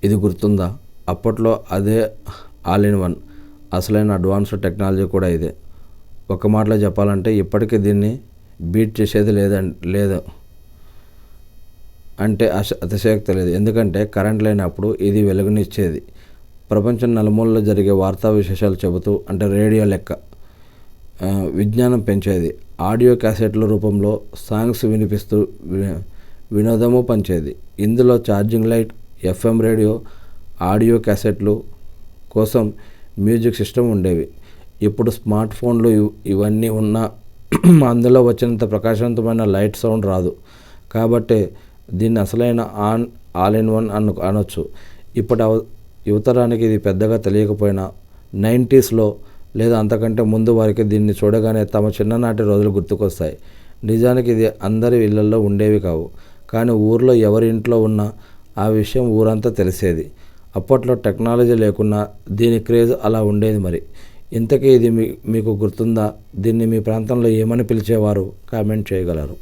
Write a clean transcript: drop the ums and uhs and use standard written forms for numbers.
ఇది గుర్తుందా? అప్పట్లో అదే ఆల్ ఇన్ వన్, అసలైన అడ్వాన్స్డ్ టెక్నాలజీ కూడా ఇదే. ఒక మాటలో చెప్పాలంటే ఇప్పటికీ దీన్ని బీట్ చేసేది లేదు అంటే అతిశయోక్తి లేదు. ఎందుకంటే కరెంట్ లేనప్పుడు ఇది వెలుగునిచ్చేది. ప్రపంచం నలుమూలలో జరిగే వార్తా విశేషాలు చెబుతూ, అంటే రేడియో లెక్క విజ్ఞానం పెంచేది. ఆడియో క్యాసెట్ల రూపంలో సాంగ్స్ వినిపిస్తూ వినోదము పంచేది. ఇందులో charging light, FM radio, audio క్యాసెట్లు కోసం మ్యూజిక్ సిస్టమ్ ఉండేవి. ఇప్పుడు స్మార్ట్ ఫోన్లు ఇవన్నీ ఉన్నా అందులో వచ్చినంత ప్రకాశవంతమైన లైట్ సౌండ్ రాదు. కాబట్టి దీన్ని అసలైన ఆల్ ఇన్ వన్ అనొచ్చు. ఇప్పటి యువతరానికి ఇది పెద్దగా తెలియకపోయినా 90స్లో లేదా అంతకంటే ముందు వారికి దీన్ని చూడగానే తమ చిన్ననాటి రోజులు గుర్తుకొస్తాయి. నిజానికి ఇది అందరి ఇళ్లలో ఉండేవి కావు, కానీ ఊర్లో ఎవరి ఇంట్లో ఉన్నా ఆ విషయం ఊరంతా తెలిసేది. అప్పట్లో టెక్నాలజీ లేకున్నా దీని క్రేజ్ అలా ఉండేది. మరి ఇంతకీ ఇది మీకు గుర్తుందా? దీన్ని మీ ప్రాంతంలో ఏమని పిలిచేవారు? కామెంట్ చేయగలరు.